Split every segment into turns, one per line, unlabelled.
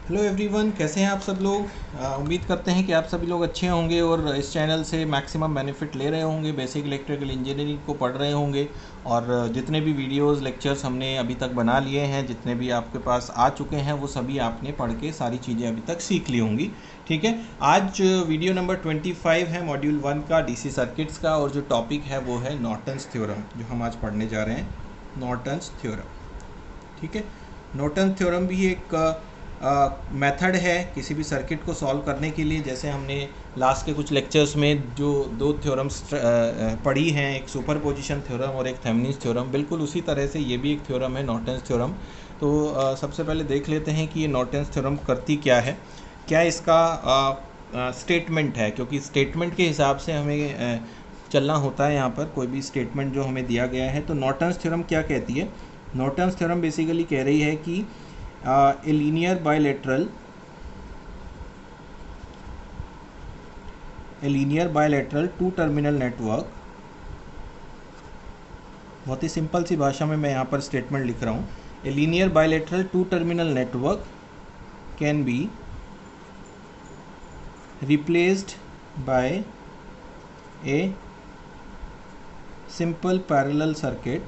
Hello everyone, कैसे हैं आप सब लोग। उम्मीद करते हैं कि आप सभी लोग अच्छे होंगे और इस चैनल से मैक्सिमम बेनिफिट ले रहे होंगे, बेसिक इलेक्ट्रिकल इंजीनियरिंग को पढ़ रहे होंगे। और जितने भी वीडियोस लेक्चर्स हमने अभी तक बना लिए हैं, जितने भी आपके पास आ चुके हैं, वो सभी आपने पढ़ के सारी चीज़ें अभी तक सीख ली होंगी। ठीक है, आज वीडियो नंबर 25 है मॉड्यूल 1 का, डीसी सर्किट्स का, और जो टॉपिक है वो है नॉर्टन्स थ्योरम, जो हम आज पढ़ने जा रहे हैं, नॉर्टन्स थ्योरम। ठीक है, नॉर्टन्स थ्योरम भी एक मेथड है किसी भी सर्किट को सॉल्व करने के लिए। जैसे हमने लास्ट के कुछ लेक्चर्स में जो दो थ्योरम्स पढ़ी हैं, एक सुपरपोजिशन थ्योरम और एक थेवेनिन्स थ्योरम, बिल्कुल उसी तरह से ये भी एक थ्योरम है, नॉर्टन्स थ्योरम। तो सबसे पहले देख लेते हैं कि ये नॉर्टन्स थ्योरम करती क्या है, क्या इसका स्टेटमेंट है, क्योंकि स्टेटमेंट के हिसाब से हमें चलना होता है यहाँ पर, कोई भी स्टेटमेंट जो हमें दिया गया है। तो नॉर्टन्स थ्योरम क्या कहती है? नॉर्टन्स थ्योरम बेसिकली कह रही है कि a linear bilateral two terminal network, बहुत ही सिंपल सी भाषा में मैं यहाँ पर स्टेटमेंट लिख रहा हूँ। A linear bilateral two terminal network can be replaced by a simple parallel circuit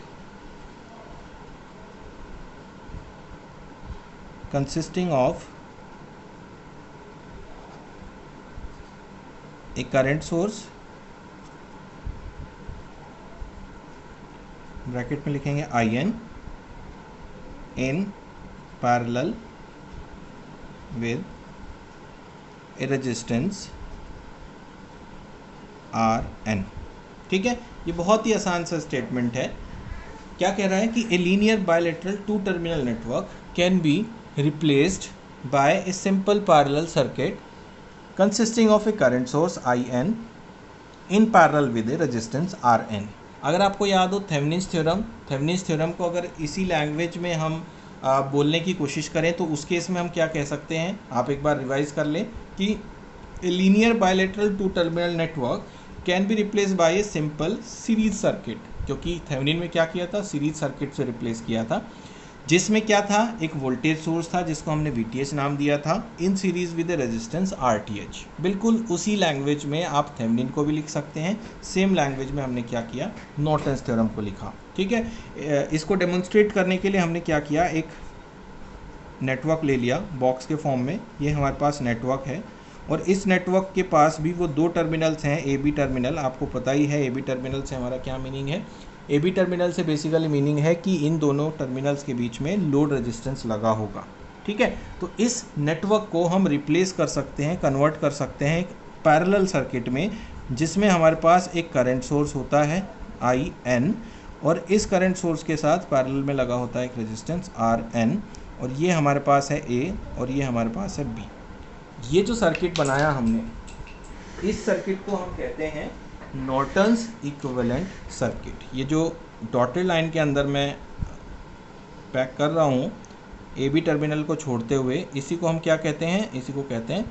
consisting of a current source, bracket में लिखेंगे IN, in parallel with a resistance RN। ठीक है, ये बहुत ही आसान सा स्टेटमेंट है। क्या कह रहा है कि a linear bilateral two terminal network can be replaced by a simple parallel circuit consisting of a current source IN in parallel with a resistance RN। अगर आपको याद हो थेवेनिन्स थ्योरम को अगर इसी लैंग्वेज में हम बोलने की कोशिश करें तो उस केस में हम क्या कह सकते हैं, आप एक बार रिवाइज कर लें कि linear bilateral two terminal network can be replace by a simple series circuit, क्योंकि थेवेनिन में क्या किया था, सीरीज सर्किट से रिप्लेस किया था, जिसमें क्या था, एक वोल्टेज सोर्स था जिसको हमने VTH नाम दिया था, in series with resistance RTH। बिल्कुल उसी लैंग्वेज में आप थेवेनिन को भी लिख सकते हैं, सेम लैंग्वेज में हमने क्या किया, नॉर्टन्स थ्योरम को लिखा। ठीक है, इसको डेमोन्स्ट्रेट करने के लिए हमने क्या किया, एक नेटवर्क ले लिया बॉक्स के फॉर्म में। ये हमारे पास नेटवर्क है और इस नेटवर्क के पास भी वो दो टर्मिनल्स हैं, AB टर्मिनल। आपको पता ही है AB टर्मिनल से हमारा क्या मीनिंग है। AB टर्मिनल से बेसिकली मीनिंग है कि इन दोनों टर्मिनल्स के बीच में लोड रेजिस्टेंस लगा होगा। ठीक है, तो इस नेटवर्क को हम रिप्लेस कर सकते हैं, कन्वर्ट कर सकते हैं एक पैरेलल सर्किट में, जिसमें हमारे पास एक करंट सोर्स होता है IN और इस करंट सोर्स के साथ पैरेलल में लगा होता है एक रेजिस्टेंस RN, और ये हमारे पास है A और ये हमारे पास है B। ये जो सर्किट बनाया हमने, इस सर्किट को हम कहते हैं नॉर्टन्स इक्विवेलेंट सर्किट। ये जो डॉटेड लाइन के अंदर मैं पैक कर रहा हूँ AB टर्मिनल को छोड़ते हुए, इसी को हम क्या कहते हैं, इसी को कहते हैं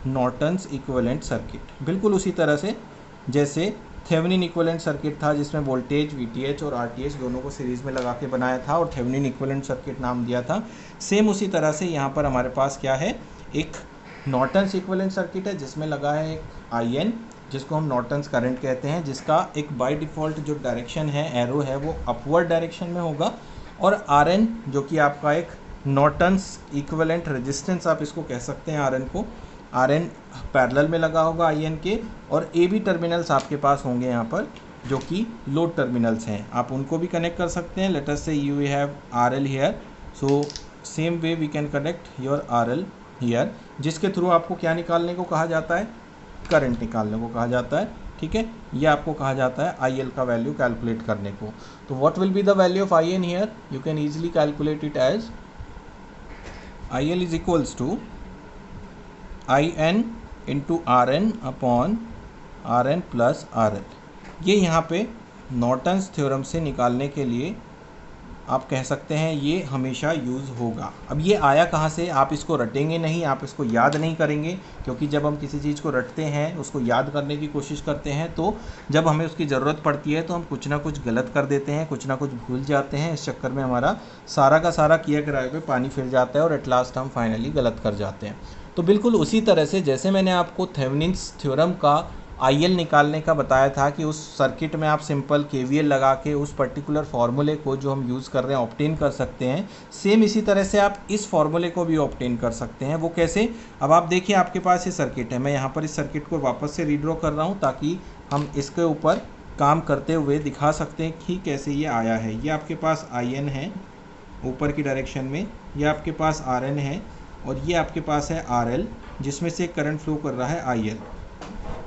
नॉर्टन्स इक्विवेलेंट सर्किट। बिल्कुल उसी तरह से जैसे थेवेनिन इक्विवेलेंट सर्किट था जिसमें वोल्टेज VTH और RTH दोनों को सीरीज़ में लगा के बनाया था और थेवेनिन इक्विवेलेंट सर्किट नाम दिया था, सेम उसी तरह से यहाँ पर हमारे पास क्या है, एक नॉर्टन्स इक्विवेलेंट सर्किट है जिसमें लगा है एक IN, जिसको हम नॉर्टन्स करंट कहते हैं, जिसका एक बाय डिफ़ॉल्ट जो डायरेक्शन है, एरो है, वो अपवर्ड डायरेक्शन में होगा, और RN जो कि आपका एक नॉर्टन्स इक्विवेलेंट रेजिस्टेंस आप इसको कह सकते हैं, RN को, RN पैरेलल में लगा होगा IN के, और AB टर्मिनल्स आपके पास होंगे यहाँ पर जो कि लोड टर्मिनल्स हैं, आप उनको भी कनेक्ट कर सकते हैं। Let us say you have RL here, so same way we can connect your RL here, जिसके थ्रू आपको क्या निकालने को कहा जाता है, करंट निकालने को कहा जाता है। ठीक है, ये आपको कहा जाता है IL का वैल्यू कैलकुलेट करने को। तो what will be the value of IN here, you can easily calculate it as IL is equals to IN into RN upon RN plus RL। ये यहाँ पे नॉर्टन्स थ्योरम से निकालने के लिए आप कह सकते हैं ये हमेशा यूज़ होगा। अब ये आया कहाँ से, आप इसको रटेंगे नहीं, आप इसको याद नहीं करेंगे, क्योंकि जब हम किसी चीज़ को रटते हैं, उसको याद करने की कोशिश करते हैं, तो जब हमें उसकी ज़रूरत पड़ती है तो हम कुछ ना कुछ गलत कर देते हैं, कुछ ना कुछ भूल जाते हैं। इस चक्कर में हमारा सारा का सारा किया कराए पे पानी फिर जाता है और एट लास्ट हम फाइनली गलत कर जाते हैं। तो बिल्कुल उसी तरह से जैसे मैंने आपको थेवेनिन्स थ्योरम का आईएल निकालने का बताया था कि उस सर्किट में आप सिंपल केवीएल लगा के उस पर्टिकुलर फार्मूले को जो हम यूज़ कर रहे हैं ऑब्टेन कर सकते हैं, सेम इसी तरह से आप इस फार्मूले को भी ऑब्टेन कर सकते हैं। वो कैसे, अब आप देखिए आपके पास ये सर्किट है, मैं यहाँ पर इस सर्किट को वापस से रीड्रॉ कर रहा हूँ ताकि हम इसके ऊपर काम करते हुए दिखा सकते हैं कि कैसे ये आया है। ये आपके पास IN है ऊपर की डायरेक्शन में, ये आपके पास RN है और ये आपके पास है RL जिसमें से करंट फ्लो कर रहा है IL।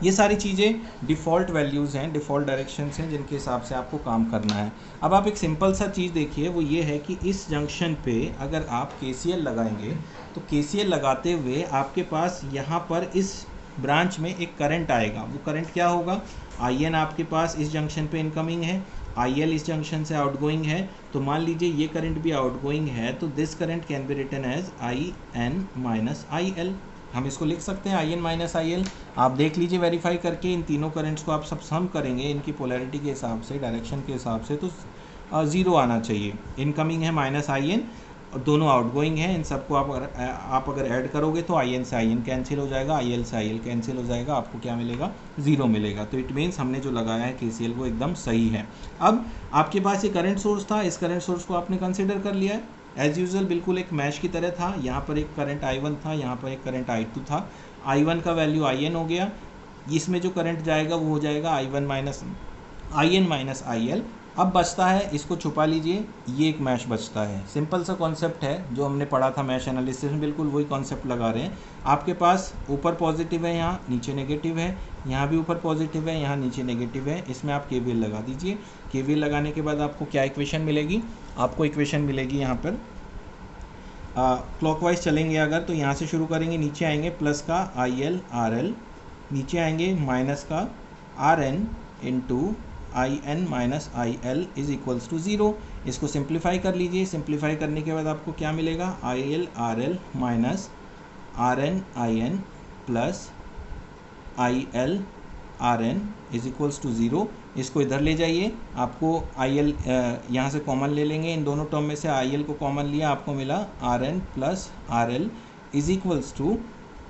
ये सारी चीज़ें डिफ़ॉल्ट वैल्यूज़ हैं, डिफ़ॉल्ट डायरेक्शंस हैं जिनके हिसाब से आपको काम करना है। अब आप एक सिंपल सा चीज़ देखिए, वो ये है कि इस जंक्शन पे अगर आप KCL लगाएंगे तो KCL लगाते हुए आपके पास यहाँ पर इस ब्रांच में एक करंट आएगा। वो करंट क्या होगा, IN आपके पास इस जंक्शन पे इनकमिंग है, IL इस जंक्शन से आउटगोइंग है। तो मान लीजिए ये करंट भी आउटगोइंग है, तो this current can be written as IN minus IL। हम इसको लिख सकते हैं IN माइनस IL। आप देख लीजिए वेरीफाई करके, इन तीनों करंट्स को आप सब सम करेंगे इनकी पोलैरिटी के हिसाब से, डायरेक्शन के हिसाब से, तो ज़ीरो आना चाहिए। इनकमिंग है माइनस IN और दोनों आउटगोइंग हैं, इन सबको आप अगर ऐड करोगे तो IN से IN कैंसिल हो जाएगा, IL से IL कैंसिल हो जाएगा, आपको क्या मिलेगा, ज़ीरो मिलेगा। तो इट मीन्स हमने जो लगाया है KCL वो एकदम सही है। अब आपके पास ये करंट सोर्स था, इस करंट सोर्स को आपने कंसिडर कर लिया है एज़ यूजुअल, बिल्कुल एक मैश की तरह था। यहाँ पर एक करंट I1 था, यहाँ पर एक करंट I2 था। I1 का वैल्यू IN हो गया, इसमें जो करंट जाएगा वो हो जाएगा IN माइनस IL। अब बचता है, इसको छुपा लीजिए, ये एक मैश बचता है। सिंपल सा कॉन्सेप्ट है जो हमने पढ़ा था मैश एनालिसिस में, बिल्कुल वही कॉन्सेप्ट लगा रहे हैं। आपके पास ऊपर पॉजिटिव है, यहाँ नीचे नेगेटिव है, यहाँ भी ऊपर पॉजिटिव है, यहाँ नीचे नेगेटिव है, इसमें आप KVL लगा दीजिए। KVL लगाने के बाद आपको क्या इक्वेशन मिलेगी, आपको इक्वेशन मिलेगी यहाँ पर क्लॉकवाइज चलेंगे अगर तो यहाँ से शुरू करेंगे, नीचे आएंगे प्लस का IL RL, नीचे आएंगे माइनस का RN into IN minus IL is equals to 0। इसको सिंप्लीफाई कर लीजिए, सिंप्लीफाई करने के बाद आपको क्या मिलेगा, IL RL minus RN IN plus IL RN is equals to 0। इसको इधर ले जाइए, आपको IL यहाँ से कॉमन ले लेंगे, इन दोनों टर्म में से IL को कॉमन लिया, आपको मिला RN plus RL is equals to,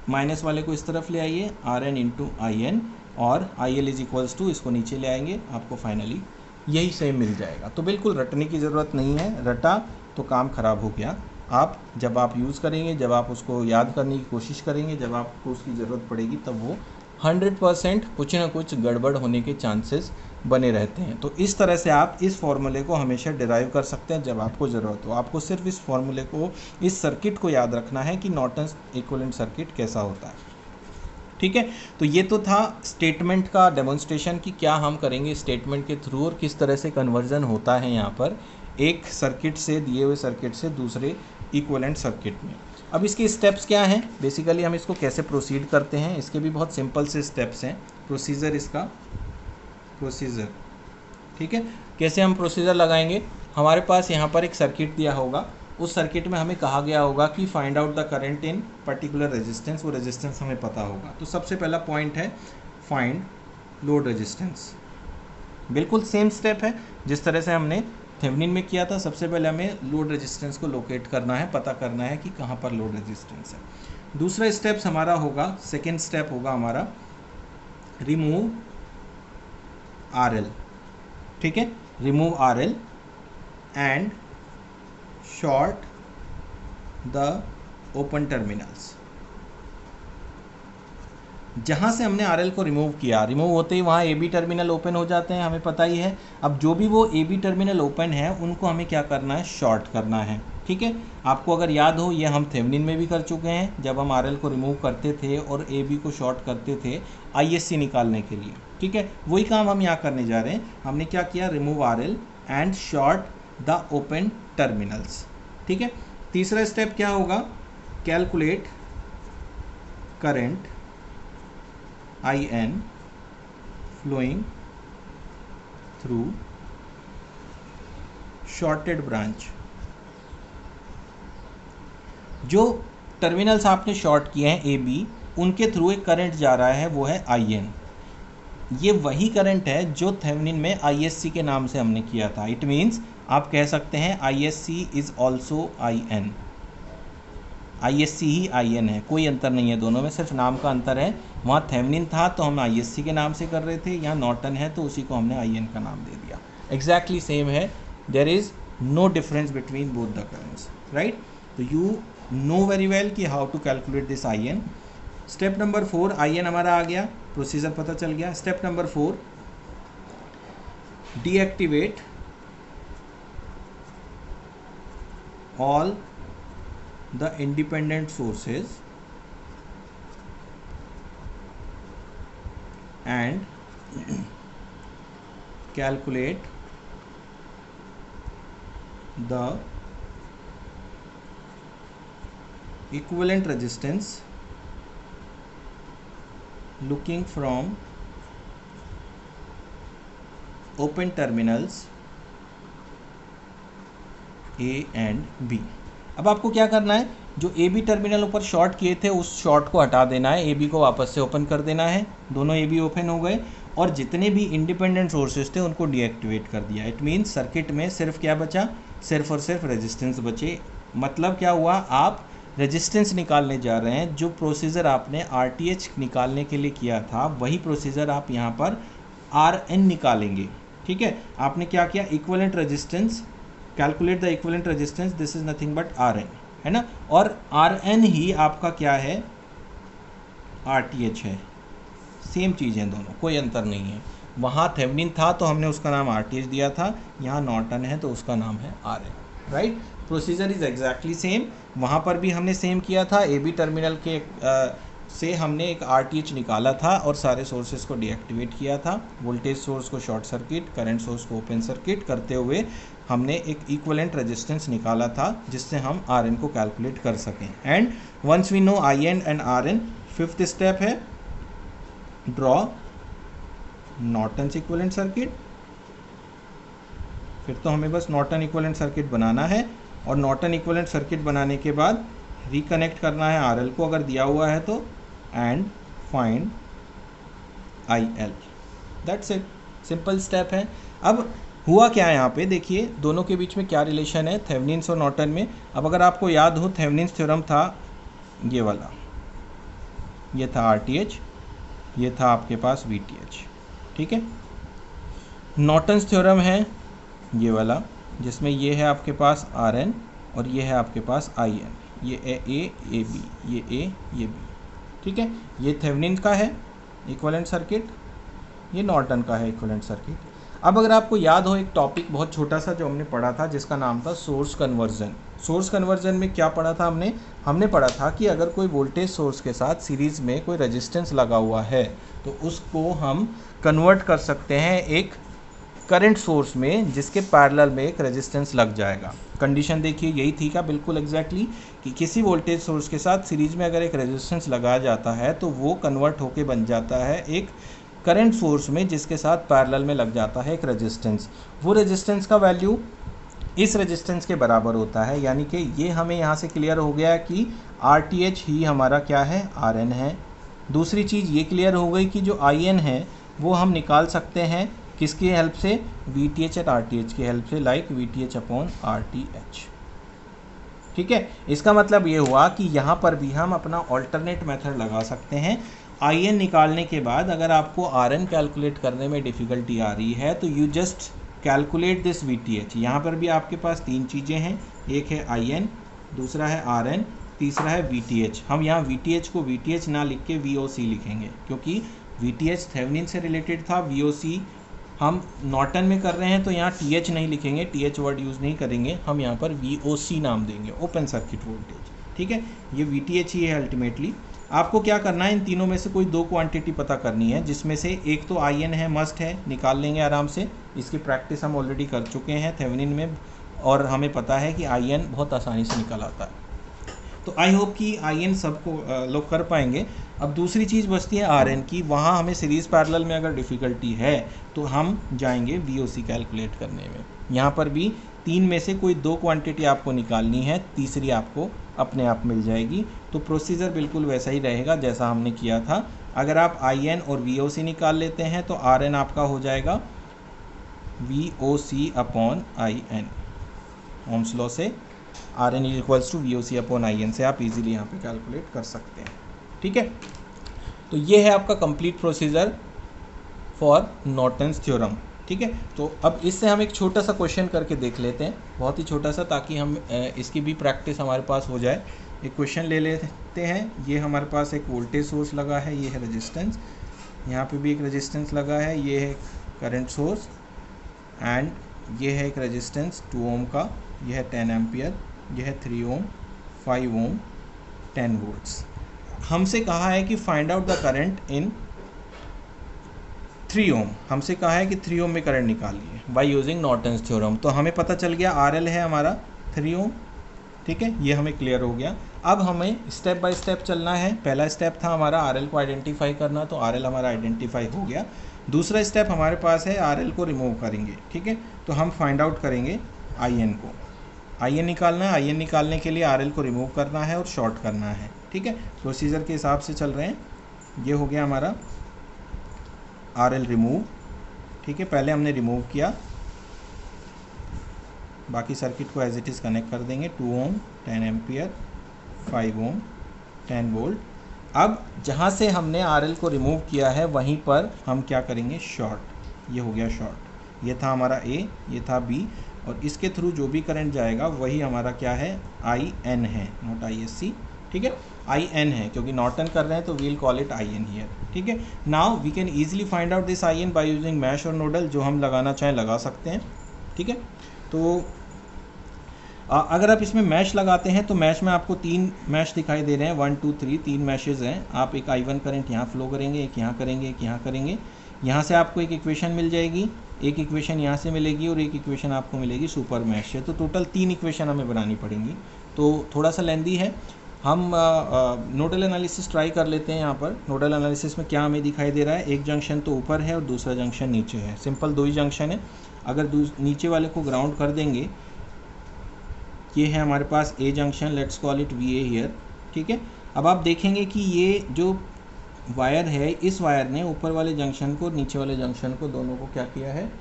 minus वाले को इस तरफ ले आइए, RN इंटू IN और IL इज इक्वल्स टू, इसको नीचे ले आएंगे, आपको फाइनली यही सेम मिल जाएगा। तो बिल्कुल रटने की ज़रूरत नहीं है, रटा तो काम ख़राब हो गया। आप जब आप यूज़ करेंगे, जब आप उसको याद करने की कोशिश करेंगे, जब आपको उसकी ज़रूरत पड़ेगी, तब वो 100% कुछ ना कुछ गड़बड़ होने के चांसेस बने रहते हैं। तो इस तरह से आप इस फॉर्मूले को हमेशा डिराइव कर सकते हैं जब आपको ज़रूरत हो। आपको सिर्फ इस फॉर्मूले को, इस सर्किट को याद रखना है कि नॉर्टन्स इक्विवेलेंट सर्किट कैसा होता है। ठीक है, तो ये तो था स्टेटमेंट का डेमोन्स्ट्रेशन कि क्या हम करेंगे स्टेटमेंट के थ्रू और किस तरह से कन्वर्जन होता है यहाँ पर एक सर्किट से, दिए हुए सर्किट से दूसरे इक्विवेलेंट सर्किट में। अब इसके स्टेप्स क्या हैं, बेसिकली हम इसको कैसे प्रोसीड करते हैं, इसके भी बहुत सिंपल से स्टेप्स हैं। प्रोसीजर, इसका प्रोसीजर, ठीक है, कैसे हम प्रोसीजर लगाएंगे। हमारे पास यहाँ पर एक सर्किट दिया होगा, उस सर्किट में हमें कहा गया होगा कि find out the current in particular resistance, वो रेजिस्टेंस हमें पता होगा। तो सबसे पहला पॉइंट है फाइंड लोड रेजिस्टेंस। बिल्कुल सेम स्टेप है जिस तरह से हमने थेवेनिन में किया था। सबसे पहले हमें लोड रेजिस्टेंस को लोकेट करना है, पता करना है कि कहाँ पर लोड रेजिस्टेंस है। दूसरा स्टेप्स हमारा होगा, सेकेंड स्टेप होगा हमारा रिमूव RL, ठीक है, remove RL and short the open terminals. जहाँ से हमने RL को रिमूव किया, रिमूव होते ही वहाँ AB टर्मिनल ओपन हो जाते हैं, हमें पता ही है। अब जो भी वो AB टर्मिनल ओपन है उनको हमें क्या करना है, शॉर्ट करना है। ठीक है, आपको अगर याद हो, ये हम थेवेनिन में भी कर चुके हैं जब हम RL को रिमूव करते थे और AB को शॉर्ट करते थे ISC निकालने के लिए। ठीक है, वही काम हम यहाँ करने जा रहे हैं। हमने क्या किया, remove RL and short the open terminals. ठीक है, तीसरा स्टेप क्या होगा, calculate current IN flowing through shorted branch, जो टर्मिनल्स आपने शॉर्ट किए हैं ए बी, उनके थ्रू एक करंट जा रहा है, वो है आई एन। ये वही करंट है जो थेवेनिन में आई एस सी के नाम से हमने किया था। इट मीन्स आप कह सकते हैं I S C is also I N, I S C ही आई एन है, कोई अंतर नहीं है दोनों में, सिर्फ नाम का अंतर है। वहाँ थेवेनिन था तो हम आई एस सी के नाम से कर रहे थे, यहाँ नॉर्टन है तो उसी को हमने आई एन का नाम दे दिया। एग्जैक्टली सेम है, there is no difference between both the currents, right. तो यू नो वेरी वेल कि how to calculate this I N. Step number 4, I N हमारा आ गया, प्रोसीजर पता चल गया। Step number 4, deactivate all the independent sources and calculate the equivalent resistance looking from open terminals A and B। अब आपको क्या करना है, जो ए बी टर्मिनल ऊपर शॉर्ट किए थे उस शॉर्ट को हटा देना है, ए बी को वापस से ओपन कर देना है, दोनों ए बी ओपन हो गए और जितने भी इंडिपेंडेंट सोर्सेज थे उनको डीएक्टिवेट कर दिया। इट मीन्स सर्किट में सिर्फ क्या बचा, सिर्फ और सिर्फ रेजिस्टेंस बचे। मतलब क्या हुआ, आप रेजिस्टेंस निकालने जा रहे हैं, जो प्रोसीजर आपने आरटीएच निकालने के लिए किया था वही प्रोसीजर आप यहाँ पर आरएन निकालेंगे। ठीक है, आपने क्या किया, equivalent resistance, calculate the equivalent resistance, this is nothing but R N, है ना। और आर एन ही आपका क्या है, आर टी एच है, सेम चीज़ है दोनों, कोई अंतर नहीं है। वहाँ थेवेनिन था तो हमने उसका नाम आर टी एच दिया था, यहाँ नॉर्टन है तो उसका नाम है R N, right. Procedure is exactly same, वहाँ पर भी हमने सेम किया था, ए बी टर्मिनल के से हमने एक आरटीएच निकाला था और सारे सोर्सेज को डीएक्टिवेट किया था। वोल्टेज सोर्स को शॉर्ट सर्किट, करंट सोर्स को ओपन सर्किट करते हुए हमने एक इक्विवेलेंट रेजिस्टेंस निकाला था जिससे हम आर एन को कैलकुलेट कर सकें। And once we know I N and R N, fifth step है ड्रॉ नॉर्टन्स इक्विवेलेंट सर्किट। फिर तो हमें बस नॉर्टन इक्विवेलेंट सर्किट बनाना है और नॉर्टन इक्विवेलेंट सर्किट बनाने के बाद रिकनेक्ट करना है आरएल को अगर दिया हुआ है तो, and find I L, that's it, simple step है। अब हुआ क्या है यहाँ पे देखिए, दोनों के बीच में क्या रिलेशन है थेवेनिन्स और नॉर्टन में। अब अगर आपको याद हो, थेवेनिन्स थ्योरम था ये वाला, ये था आरटीएच, ये था आपके पास वीटीएच, ठीक है। नॉर्टन्स थ्योरम है ये वाला, जिसमें ये है आपके पास आर एन और ये है आपके पास आई एन, ये ए बी, ये ए ये बी, ठीक है। ये थेवेनिन का है इक्विवेलेंट सर्किट, ये नॉर्टन का है इक्विवेलेंट सर्किट। अब अगर आपको याद हो एक टॉपिक बहुत छोटा सा जो हमने पढ़ा था जिसका नाम था सोर्स कन्वर्जन। सोर्स कन्वर्जन में क्या पढ़ा था हमने पढ़ा था कि अगर कोई वोल्टेज सोर्स के साथ सीरीज़ में कोई रेजिस्टेंस लगा हुआ है तो उसको हम कन्वर्ट कर सकते हैं एक करंट सोर्स में जिसके पैरेलल में एक रेजिस्टेंस लग जाएगा। कंडीशन देखिए यही थी क्या, बिल्कुल एग्जैक्टली, कि किसी वोल्टेज सोर्स के साथ सीरीज में अगर एक रेजिस्टेंस लगाया जाता है तो वो कन्वर्ट होके बन जाता है एक करंट सोर्स में जिसके साथ पैरेलल में लग जाता है एक रेजिस्टेंस। वो रेजिस्टेंस का वैल्यू इस रेजिस्टेंस के बराबर होता है, यानी कि ये हमें यहाँ से क्लियर हो गया कि आरटीएच ही हमारा क्या है, आरएन है। दूसरी चीज़ ये क्लियर हो गई कि जो आईएन है वो हम निकाल सकते हैं किसकी हेल्प से, वीटीएच और आरटीएच की हेल्प से, लाइक वीटीएच अपॉन आरटीएच, ठीक है। इसका मतलब ये हुआ कि यहाँ पर भी हम अपना ऑल्टरनेट मेथड लगा सकते हैं। आईएन निकालने के बाद अगर आपको आरएन कैलकुलेट करने में डिफ़िकल्टी आ रही है तो you just calculate this VTH. यहाँ पर भी आपके पास तीन चीज़ें हैं, एक है आईएन, दूसरा है आरएन, तीसरा है वीटीएच। हम यहाँ वीटीएच को वीटीएच ना लिख के वीओसी लिखेंगे क्योंकि वीटीएच थेवेनिन से रिलेटेड था, वीओसी हम नॉर्टन में कर रहे हैं तो यहाँ टीएच नहीं लिखेंगे, टीएच वर्ड यूज़ नहीं करेंगे, हम यहाँ पर वीओसी नाम देंगे, ओपन सर्किट वोल्टेज, ठीक है। ये वीटीएच ही है अल्टीमेटली। आपको क्या करना है, इन तीनों में से कोई दो क्वांटिटी पता करनी है, जिसमें से एक तो आईएन है, मस्ट है, निकाल लेंगे आराम से। इसकी प्रैक्टिस हम ऑलरेडी कर चुके हैं थेवेनिन में और हमें पता है कि आईएन बहुत आसानी से निकल आता है। तो आई होप कि आईएन सबको लोग कर पाएंगे। अब दूसरी चीज़ बचती है आर एन की, वहाँ हमें सीरीज़ पैरेलल में अगर डिफ़िकल्टी है तो हम जाएंगे VOC कैलकुलेट करने में। यहाँ पर भी 3 में से कोई 2 क्वांटिटी आपको निकालनी है, तीसरी आपको अपने आप मिल जाएगी। तो प्रोसीजर बिल्कुल वैसा ही रहेगा जैसा हमने किया था। अगर आप IN और VOC निकाल लेते हैं तो RN आपका हो जाएगा VOC upon IN। Ohm's law से RN equals to VOC upon IN से आप इजीली यहाँ पे कैलकुलेट कर सकते हैं। ठीक है, तो ये है आपका complete procedure for Norton's theorem. ठीक है, तो अब इससे हम एक छोटा सा क्वेश्चन करके देख लेते हैं, बहुत ही छोटा सा, ताकि हम इसकी भी प्रैक्टिस हमारे पास हो जाए। एक क्वेश्चन ले लेते हैं। ये हमारे पास एक वोल्टेज सोर्स लगा है, ये है रेजिस्टेंस, यहाँ पे भी एक रेजिस्टेंस लगा है, ये है करंट सोर्स एंड ये है एक रेजिस्टेंस 2 ओम का, ये है 10 एम्पियर, ये है 3 ओम, 5 ओम, 10 वोल्ट्स। हमसे कहा है कि find out the current in 3 ओम, हमसे कहा है कि 3 ओम में करंट निकालिए बाय यूजिंग नॉर्टन्स थ्योरम। तो हमें पता चल गया RL है हमारा 3 ओम। ठीक है, ये हमें क्लियर हो गया। अब हमें स्टेप बाय स्टेप चलना है। पहला स्टेप था हमारा RL को आइडेंटिफाई करना, तो RL हमारा आइडेंटिफाई हो गया। दूसरा स्टेप हमारे पास है RL को रिमूव करेंगे। ठीक है, तो हम फाइंड आउट करेंगे IN को। IN निकालना है, IN निकालने के लिए RL को रिमूव करना है और शॉर्ट करना है। ठीक है, प्रोसीजर के हिसाब से चल रहे हैं। ये हो गया हमारा RL रिमूव। ठीक है, पहले हमने रिमूव किया, बाकी सर्किट को एज इट इज़ कनेक्ट कर देंगे। 2 ओम, 10 एम्पियर, 5 ओम, 10 वोल्ट। अब जहाँ से हमने RL को रिमूव किया है वहीं पर हम क्या करेंगे, शॉर्ट। ये हो गया शॉर्ट। ये था हमारा A, ये था B, और इसके थ्रू जो भी करंट जाएगा वही हमारा क्या है, IN है, नॉट ISC। ठीक है, IN है, क्योंकि नॉर्टन कर रहे हैं तो we'll call it IN here. ठीक है, now we can easily find out this IN by using mesh और नोडल, जो हम लगाना चाहें लगा सकते हैं। ठीक है, तो अगर आप इसमें मैश लगाते हैं तो मैश में आपको 3 मैश दिखाई दे रहे हैं, 1 2 3, 3 मैशेज़ हैं। आप एक I1 करंट यहाँ फ्लो करेंगे, एक यहाँ करेंगे, एक यहाँ करेंगे। यहाँ से आपको एक इक्वेशन मिल जाएगी, एक इक्वेशन यहाँ से मिलेगी और एक इक्वेशन आपको मिलेगी सुपर मैश से। तो टोटल 3 इक्वेशन हमें बनानी पड़ेंगी, तो थोड़ा सा लेंदी है। हम नोडल एनालिसिस ट्राई कर लेते हैं। यहाँ पर नोडल एनालिसिस में क्या हमें दिखाई दे रहा है, एक जंक्शन तो ऊपर है और दूसरा जंक्शन नीचे है। सिंपल 2 ही जंक्शन है। अगर नीचे वाले को ग्राउंड कर देंगे, ये है हमारे पास A junction, let's call it VA here. ठीक है, अब आप देखेंगे कि ये जो वायर है, इस वायर ने ऊपर वाले जंक्शन को, नीचे वाले जंक्शन को, दोनों को क्या किया है,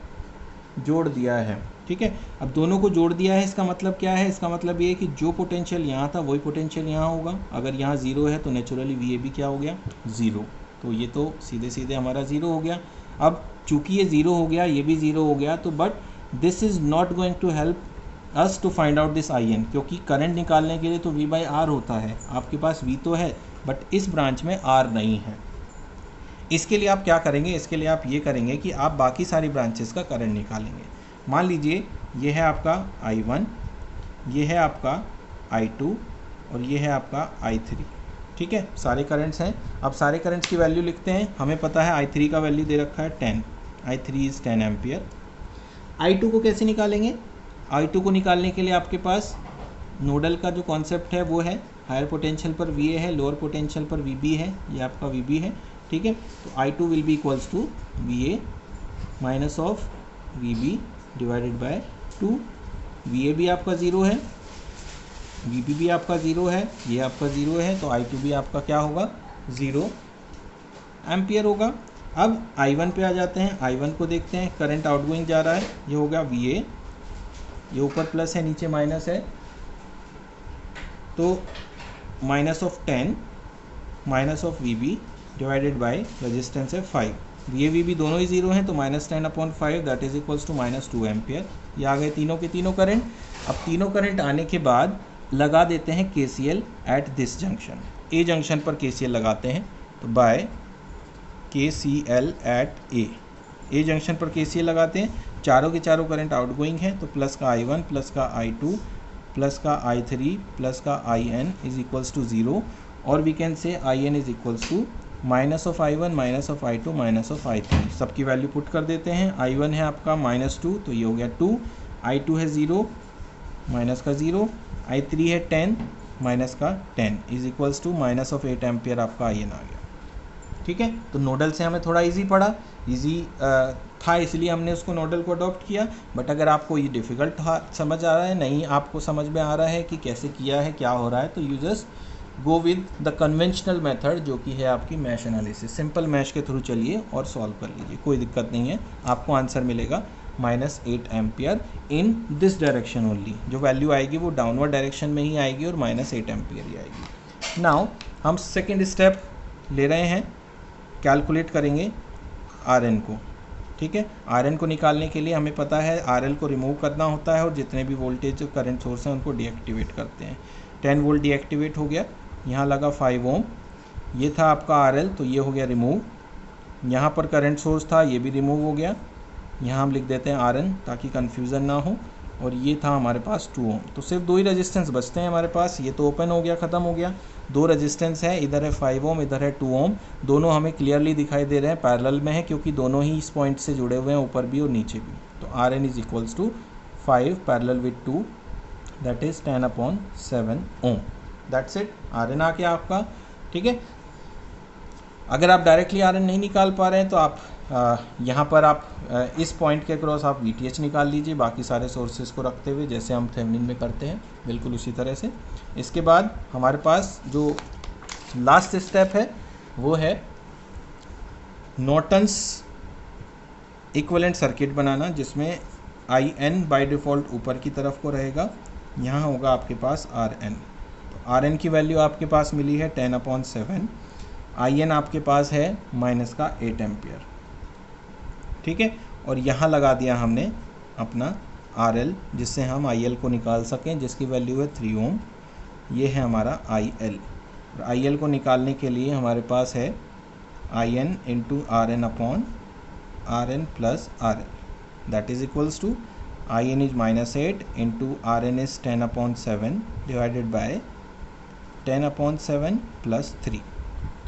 जोड़ दिया है। ठीक है, अब दोनों को जोड़ दिया है, इसका मतलब क्या है, इसका मतलब ये है कि जो पोटेंशियल यहाँ था वही पोटेंशियल यहाँ होगा। अगर यहाँ 0 है तो नेचुरली VA भी क्या हो गया, 0। तो ये तो सीधे सीधे हमारा 0 हो गया। अब चूंकि ये 0 हो गया, ये भी 0 हो गया, तो but this is not going to help us to find out this IN, क्योंकि करंट निकालने के लिए तो V/R होता है। आपके पास V तो है बट इस ब्रांच में R नहीं है। इसके लिए आप क्या करेंगे, इसके लिए आप ये करेंगे कि आप बाकी सारी ब्रांचेस का करंट निकालेंगे। मान लीजिए ये है आपका I1, ये है आपका I2 और ये है आपका I3। ठीक है, सारे करंट्स हैं। अब सारे करंट्स की वैल्यू लिखते हैं। हमें पता है I3 का वैल्यू दे रखा है 10, I3 इज़ 10 एम्पियर। I2 को कैसे निकालेंगे, I2 को निकालने के लिए आपके पास नोडल का जो कॉन्सेप्ट है वो है, हायर पोटेंशियल पर VA है, लोअर पोटेंशियल पर VB है, ये आपका VB है। ठीक है, तो I2 will be equals to VA minus of VB divided by 2। VA भी आपका 0 है, VB भी आपका 0 है, ये आपका 0 है, तो I2 भी आपका क्या होगा, 0 एम्पियर होगा। अब I1 पे आ जाते हैं। I1 को देखते हैं, करंट आउटगोइंग जा रहा है, ये हो गया VA, ये ऊपर प्लस है नीचे माइनस है, तो minus of 10 minus of VB divided by resistance है 5। VA VB दोनों ही 0 हैं, तो -10/5 that is equals to -2 ampere. ये आ गए तीनों के तीनों करंट। अब तीनों करंट आने के बाद लगा देते हैं KCL at this junction. A junction पर KCL लगाते हैं, तो by KCL at A junction पर KCL लगाते हैं। चारों के चारों करंट आउटगोइंग है, तो प्लस का I1 प्लस का I2 प्लस का I3 प्लस का IN इज इक्वल्स टू 0, और we can say IN is equals to minus of I1 minus of I2 minus of I3। सबकी वैल्यू पुट कर देते हैं। I1 है आपका -2, तो ये हो गया 2, I2 है 0 माइनस का 0, I3 है 10 माइनस का 10 is equals to minus of 8 ampere आपका IN आ गया। ठीक है। तो नोडल से हमें थोड़ा इजी पड़ा, इजी था इसलिए हमने उसको नोडल को अडॉप्ट किया। बट अगर आपको ये डिफ़िकल्ट समझ आ रहा है, नहीं आपको समझ में आ रहा है कि कैसे किया है, क्या हो रहा है, तो you just go with the conventional method जो कि है आपकी मैश एनालिसिस। सिंपल मैश के थ्रू चलिए और सॉल्व कर लीजिए, कोई दिक्कत नहीं है। आपको आंसर मिलेगा -8 ampere in this direction only. जो वैल्यू आएगी वो डाउनवर्ड डायरेक्शन में ही आएगी और -8 एम्पियर ही आएगी। नाउ हम सेकेंड स्टेप ले रहे हैं, कैलकुलेट करेंगे आर को। ठीक है, आर को निकालने के लिए हमें पता है आर को रिमूव करना होता है और जितने भी वोल्टेज करंट सोर्स हैं उनको डीएक्टिवेट करते हैं। 10 वोल्ट डीएक्टिवेट हो गया, यहाँ लगा 5 ओम, ये था आपका आर तो ये हो गया रिमूव। यहाँ पर करंट सोर्स था, ये भी रिमूव हो गया। यहाँ हम लिख देते हैं आर ताकि कन्फ्यूज़न ना हो। और ये था हमारे पास 2 ओम। तो सिर्फ 2 ही रेजिस्टेंस बचते हैं हमारे पास। ये तो ओपन हो गया, ख़त्म हो गया। 2 रेजिस्टेंस है, इधर है 5 ओम, इधर है 2 ओम। दोनों हमें क्लियरली दिखाई दे रहे हैं, पैरेलल में है क्योंकि दोनों ही इस पॉइंट से जुड़े हुए हैं, ऊपर भी और नीचे भी। तो R N is equals to 5 parallel with 2, that is 10/7 ohm. That's it, R N आ गया आपका। ठीक है, अगर आप डायरेक्टली आर एन नहीं निकाल पा रहे हैं तो आप यहाँ पर आप इस पॉइंट के क्रॉस आप वी निकाल लीजिए, बाकी सारे सोर्सेज को रखते हुए, जैसे हम थेवेनिन में करते हैं बिल्कुल उसी तरह से। इसके बाद हमारे पास जो लास्ट स्टेप है वो है नॉर्टन्स इक्विवेलेंट सर्किट बनाना, जिसमें आई एन बाई डिफ़ॉल्ट ऊपर की तरफ को रहेगा, यहाँ होगा आपके पास आर एन। तो आर एन की वैल्यू आपके पास मिली है 10/7, आई एन आपके पास है -8 एम्पियर। ठीक है, और यहाँ लगा दिया हमने अपना आर एल, जिससे हम आई एल को निकाल सकें, जिसकी वैल्यू है 3 ओम। ये है हमारा आई एल। और आई एल को निकालने के लिए हमारे पास है I N into R N upon R N plus R L, that is equals to I N is -8 into R N is 10/7 divided by 10/7 plus 3।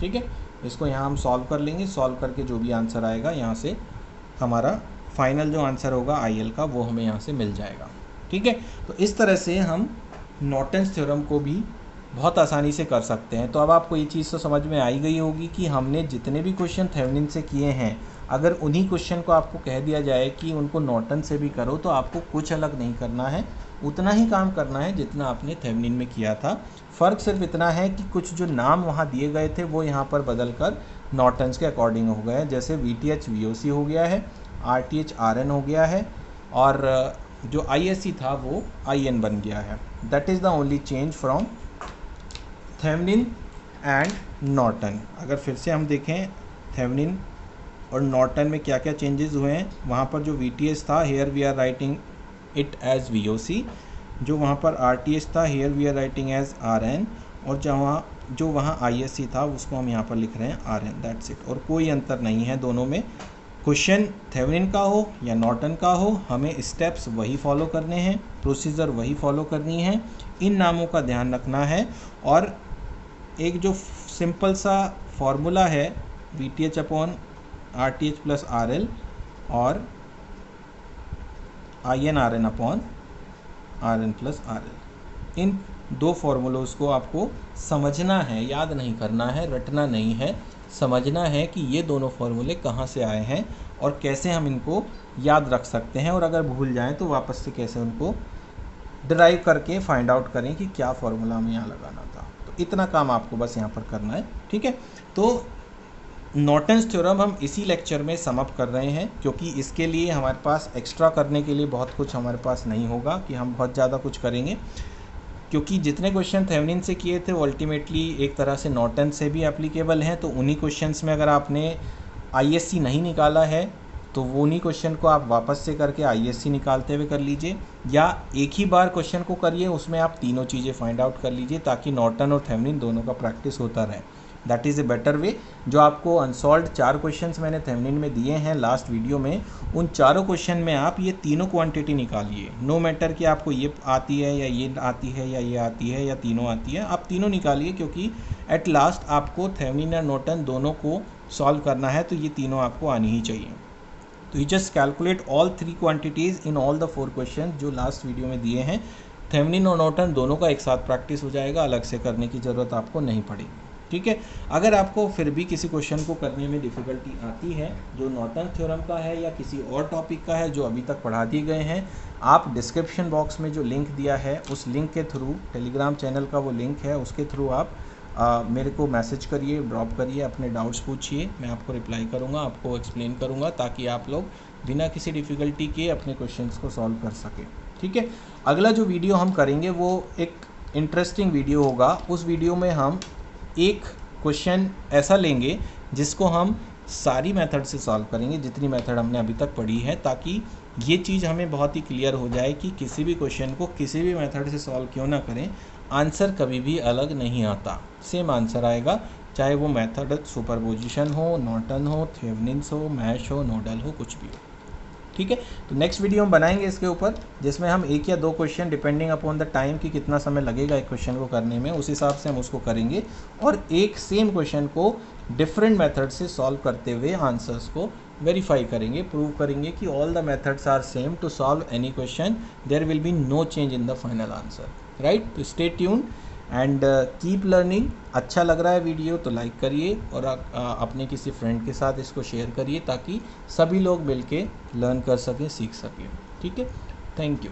ठीक है, इसको यहाँ हम सॉल्व कर लेंगे। सॉल्व करके जो भी आंसर आएगा यहाँ से हमारा फाइनल जो आंसर होगा आई एल का वो हमें यहाँ से मिल जाएगा। ठीक है, तो इस तरह से हम नॉर्टन्स थ्योरम को भी बहुत आसानी से कर सकते हैं। तो अब आपको ये चीज़ तो समझ में आई गई होगी कि हमने जितने भी क्वेश्चन थेवेनिन से किए हैं, अगर उन्हीं क्वेश्चन को आपको कह दिया जाए कि उनको नॉर्टन से भी करो, तो आपको कुछ अलग नहीं करना है, उतना ही काम करना है जितना आपने थेवेनिन में किया था। फ़र्क सिर्फ इतना है कि कुछ जो नाम वहाँ दिए गए थे वो यहाँ पर बदल कर नॉर्टन्स के अकॉर्डिंग हो गए हैं। जैसे VTH VOC हो गया है, RTH RN हो गया है, और जो ISC था वो IN बन गया है। That is the only change from Thevenin and Norton. अगर फिर से हम देखें थेवेनिन और नॉर्टन में क्या क्या चेंजेस हुए हैं, वहाँ पर जो VTH था, here we are writing it as VOC। जो वहाँ पर RTH था, here we are writing as RN। और जो वहाँ ISC था उसको हम यहाँ पर लिख रहे हैं RN। दैट्स इट, और कोई अंतर नहीं है दोनों में। क्वेश्चन थेवेनिन का हो या नॉर्टन का हो, हमें स्टेप्स वही फॉलो करने हैं, प्रोसीजर वही फॉलो करनी है। इन नामों का ध्यान रखना है। और एक जो सिंपल सा फॉर्मूला है VTH upon RTH plus RL और IN RN upon RN plus RL, इन दो फार्मूलोज़ को आपको समझना है, याद नहीं करना है, रटना नहीं है। समझना है कि ये दोनों फार्मूले कहाँ से आए हैं और कैसे हम इनको याद रख सकते हैं, और अगर भूल जाएं तो वापस से कैसे उनको डिराइव करके फाइंड आउट करें कि क्या फार्मूला हमें यहाँ लगाना था। तो इतना काम आपको बस यहाँ पर करना है। ठीक है, तो नॉर्टन्स थ्योरम हम इसी लेक्चर में सम अप कर रहे हैं, क्योंकि इसके लिए हमारे पास एक्स्ट्रा करने के लिए बहुत कुछ हमारे पास नहीं होगा कि हम बहुत ज़्यादा कुछ करेंगे, क्योंकि जितने क्वेश्चन थेवेनिन से किए थे वो अल्टीमेटली एक तरह से नॉर्टन से भी एप्लीकेबल हैं। तो उन्हीं क्वेश्चंस में अगर आपने ISC नहीं निकाला है तो वो उन्हीं क्वेश्चन को आप वापस से करके ISC निकालते हुए कर लीजिए, या एक ही बार क्वेश्चन को करिए, उसमें आप तीनों चीज़ें फाइंड आउट कर लीजिए, ताकि नॉर्टन और थेवेनिन दोनों का प्रैक्टिस होता रहे। That is a better way. जो आपको अनसॉल्व्ड 4 क्वेश्चंस मैंने थेवेनिन में दिए हैं लास्ट वीडियो में, उन चारों क्वेश्चन में आप ये तीनों क्वांटिटी निकालिए। नो मैटर कि आपको ये आती है या ये आती है या ये आती है या तीनों आती है, आप तीनों निकालिए, क्योंकि एट लास्ट आपको थेवेनिन या नॉर्टन दोनों को सॉल्व करना है, तो ये तीनों आपको आनी ही चाहिए। तो you just calculate all 3 quantities in all the 4 question जो लास्ट वीडियो में दिए हैं। थेवेनिन और नॉर्टन दोनों का एक साथ प्रैक्टिस हो जाएगा, अलग से करने की ज़रूरत आपको नहीं पड़ेगी। ठीक है। अगर आपको फिर भी किसी क्वेश्चन को करने में डिफ़िकल्टी आती है जो नॉर्टन थ्योरम का है या किसी और टॉपिक का है जो अभी तक पढ़ा दिए गए हैं, आप डिस्क्रिप्शन बॉक्स में जो लिंक दिया है उस लिंक के थ्रू, टेलीग्राम चैनल का वो लिंक है, उसके थ्रू आप मेरे को मैसेज करिए, ड्रॉप करिए, अपने डाउट्स पूछिए, मैं आपको रिप्लाई करूँगा, आपको एक्सप्लेन करूँगा, ताकि आप लोग बिना किसी डिफ़िकल्टी के अपने क्वेश्चंस को सॉल्व कर सकें। ठीक है। अगला जो वीडियो हम करेंगे वो एक इंटरेस्टिंग वीडियो होगा। उस वीडियो में हम एक क्वेश्चन ऐसा लेंगे जिसको हम सारी मेथड से सॉल्व करेंगे, जितनी मेथड हमने अभी तक पढ़ी है, ताकि ये चीज़ हमें बहुत ही क्लियर हो जाए कि किसी भी क्वेश्चन को किसी भी मेथड से सॉल्व क्यों ना करें, आंसर कभी भी अलग नहीं आता, सेम आंसर आएगा, चाहे वो मेथड सुपरपोजिशन हो, नॉर्टन हो, थेवेनिन्स हो, मैश हो, नोडल हो, कुछ भी हो। ठीक है। तो नेक्स्ट वीडियो हम बनाएंगे इसके ऊपर, जिसमें हम एक या दो question depending upon the time कि कितना समय लगेगा एक क्वेश्चन को करने में, उस हिसाब से हम उसको करेंगे और एक सेम क्वेश्चन को डिफरेंट मेथड से सॉल्व करते हुए आंसर्स को वेरीफाई करेंगे, प्रूव करेंगे कि all the methods are same to solve any question, there will be no change in the final answer, right. तो stay tune and keep learning. अच्छा लग रहा है वीडियो तो लाइक करिए और अपने किसी फ्रेंड के साथ इसको शेयर करिए ताकि सभी लोग मिलके लर्न कर सकें, सीख सकें। ठीक है। Thank you.